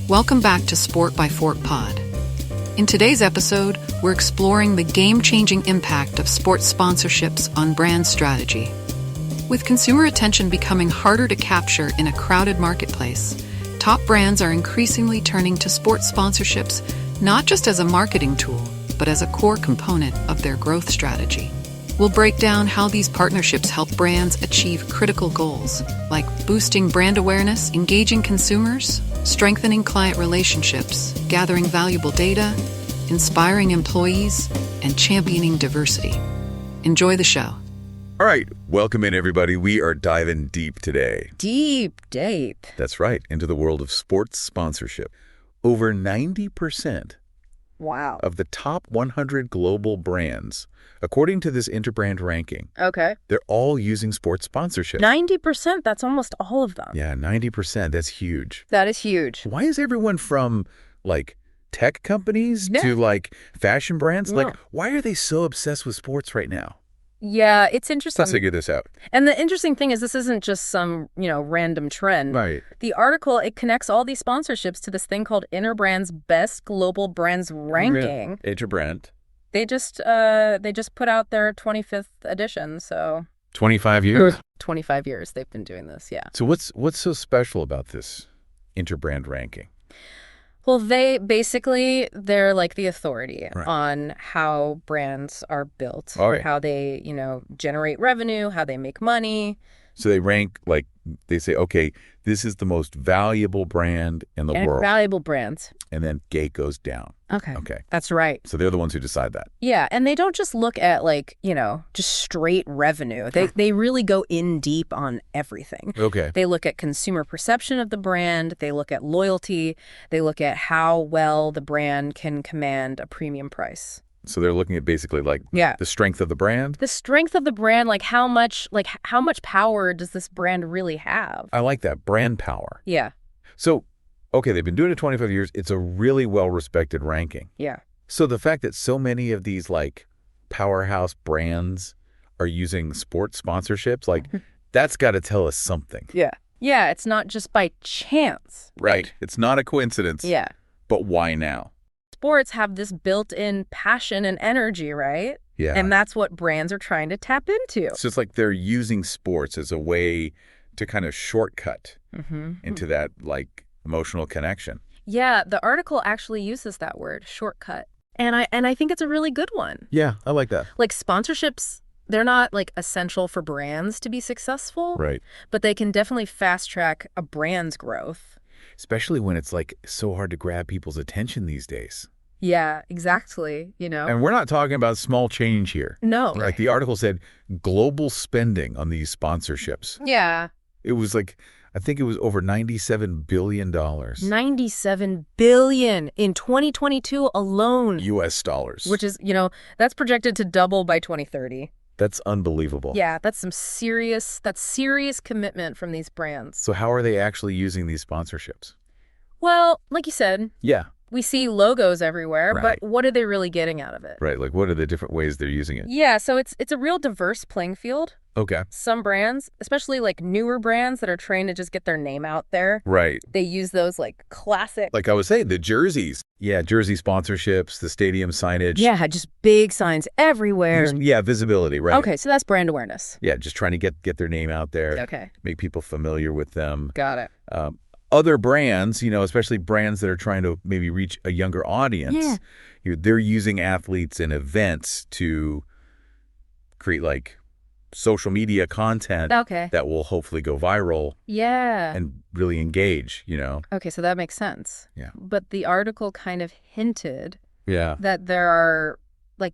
Welcome back to Sport by Fork Pod. In today's episode, we're exploring the game-changing impact of sports sponsorships on brand strategy. With consumer attention becoming harder to capture in a crowded marketplace, top brands are increasingly turning to sports sponsorships not just as a marketing tool, but as a core component of their growth strategy. We'll break down how these partnerships help brands achieve critical goals, like boosting brand awareness, engaging consumers, strengthening client relationships, gathering valuable data, inspiring employees, and championing diversity. Enjoy the show. All right, welcome in, everybody. We are diving deep today. Deep. That's right, into the world of sports sponsorship. Over 90% Wow. of the top 100 global brands, according to this Interbrand ranking, Okay. they're all using sports sponsorship. 90%, that's almost all of them. Yeah, 90%. That's huge. That is huge. Why is everyone from, like, tech companies Yeah. to, like, fashion brands? Yeah. Like, why are they so obsessed with sports right now? Yeah, it's interesting. Let's figure this out. And the interesting thing is this isn't just some, random trend. Right. The article, it connects all these sponsorships to this thing called Interbrand's Best Global Brands Ranking. Interbrand. They just put out their 25th edition, so 25 years? 25 years they've been doing this, yeah. So what's so special about this Interbrand ranking? Well, they're like the authority Right. on how brands are built, Oh, yeah. how they, generate revenue, how they make money. So they rank, like, they say, okay, this is the most valuable brand in the And world. valuable brands. And then gate goes down. Okay. Okay. That's right. So they're the ones who decide that. Yeah, and they don't just look at just straight revenue. They really go in deep on everything. Okay. They look at consumer perception of the brand, they look at loyalty, they look at how well the brand can command a premium price. So they're looking at basically, like, Yeah. the strength of the brand. The strength of the brand, how much power does this brand really have? I like that. Brand power. Yeah. So, okay, they've been doing it 25 years. It's a really well-respected ranking. Yeah. So the fact that so many of these, like, powerhouse brands are using sports sponsorships, like, that's got to tell us something. Yeah. Yeah, it's not just by chance. Right. It's not a coincidence. Yeah. But why now? Sports have this built-in passion and energy, right? Yeah. And that's what brands are trying to tap into. So it's like they're using sports as a way to kind of shortcut Mm-hmm. into that, like, emotional connection. Yeah, the article actually uses that word, shortcut. And I think it's a really good one. Yeah, I like that. Like sponsorships, they're not essential for brands to be successful, Right. but they can definitely fast track a brand's growth. Especially when it's, like, so hard to grab people's attention these days. Yeah, exactly, And we're not talking about small change here. No. Like the article said, global spending on these sponsorships. Yeah. It was I think it was over $97 billion. $97 billion in 2022 alone. U.S. dollars. Which is, that's projected to double by 2030. That's unbelievable. Yeah, that's serious commitment from these brands. So how are they actually using these sponsorships? Well, like you said, Yeah. we see logos everywhere, Right. but what are they really getting out of it? Right. Like, what are the different ways they're using it? Yeah, so it's a real diverse playing field. Okay. Some brands, especially newer brands that are trying to just get their name out there, Right. they use those classic. Like I was saying, the jerseys. Yeah, jersey sponsorships, the stadium signage. Yeah, just big signs everywhere. Yeah, visibility, right. Okay, so that's brand awareness. Yeah, just trying to get their name out there. Okay, Make people familiar with them. got it. Other brands, especially brands that are trying to maybe reach a younger audience, they're using athletes and events to create social media content Okay. that will hopefully go viral Yeah. and really engage, Okay, so that makes sense. Yeah. But the article kind of hinted Yeah. that there are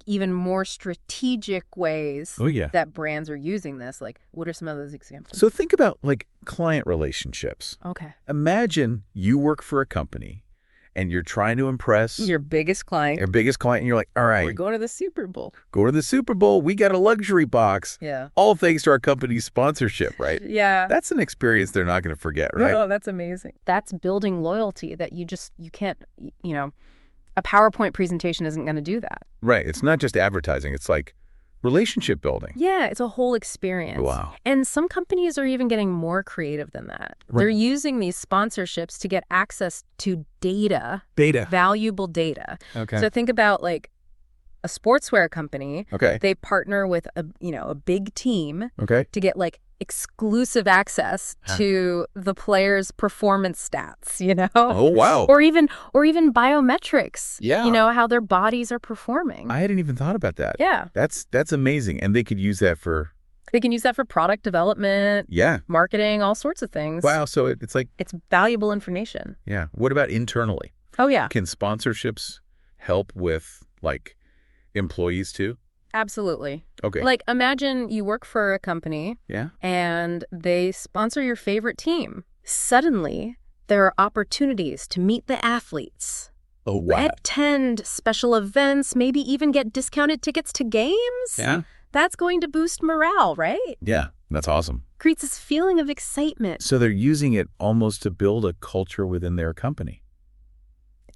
even more strategic ways Oh, yeah. that brands are using this. What are some of those examples? So think about client relationships. Okay. Imagine you work for a company and you're trying to impress Your biggest client. your biggest client and you're like, all We're right, going to the Super Bowl. go to the Super Bowl. We got a luxury box. Yeah. All thanks to our company's sponsorship, right? Yeah. That's an experience they're not going to forget, right? Oh, that's amazing. That's building loyalty that you can't, a PowerPoint presentation isn't going to do that. Right. It's not just advertising. It's relationship building. Yeah, it's a whole experience. Wow. And some companies are even getting more creative than that. Right. They're using these sponsorships to get access to data. Valuable data. Okay. So think about like a sportswear company. Okay. They partner with a big team Okay. to get like exclusive access to the players' performance stats, Oh, wow. or even biometrics. Yeah. How their bodies are performing. I hadn't even thought about that. Yeah. That's amazing. And they could use that for... They can use that for product development, Yeah. marketing, all sorts of things. Wow. So it's like... It's valuable information. Yeah. What about internally? Oh, yeah. Can sponsorships help with, like, employees too? Absolutely. Okay. Like, imagine you work for a company Yeah. and they sponsor your favorite team. Suddenly, there are opportunities to meet the athletes. Oh, wow. Attend special events, maybe even get discounted tickets to games. Yeah. That's going to boost morale, right? Yeah. That's awesome. Creates this feeling of excitement. So they're using it almost to build a culture within their company.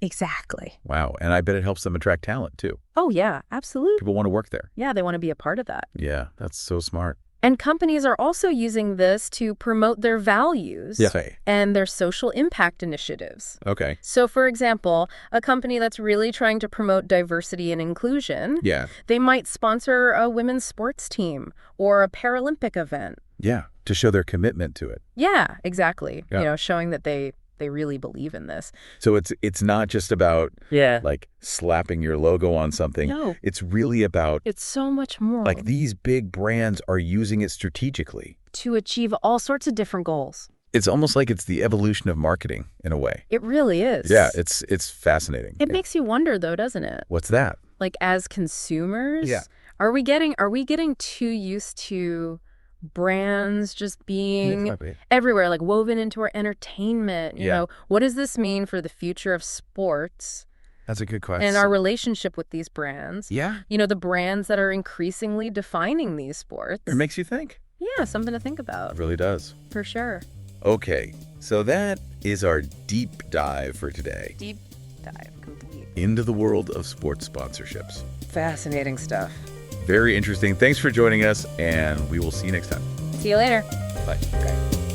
Exactly. Wow. And I bet it helps them attract talent too. Oh, yeah, absolutely. People want to work there. Yeah, they want to be a part of that. Yeah. That's so smart. And companies are also using this to promote their values and their social impact initiatives. Okay. So, for example, a company that's really trying to promote diversity and inclusion, Yeah. they might sponsor a women's sports team or a Paralympic event. Yeah. To show their commitment to it. Yeah, exactly. Yeah. Showing that they really believe in this. So it's not just about like slapping your logo on something. No. It's really about It's so much more. like these big brands are using it strategically. To achieve all sorts of different goals. It's almost like it's the evolution of marketing in a way. It really is. Yeah, it's fascinating. It makes you wonder though, doesn't it? What's that? Like as consumers, Yeah. Are we getting too used to brands just being everywhere, like woven into our entertainment? What does this mean for the future of sports? That's a good question. And our relationship with these brands? Yeah. The brands that are increasingly defining these sports. It makes you think. Yeah, something to think about. It really does. For sure. Okay, so that is our deep dive for today. Deep dive, complete. Into the world of sports sponsorships. Fascinating stuff. Very interesting. Thanks for joining us, and we will see you next time. See you later. Bye. Okay.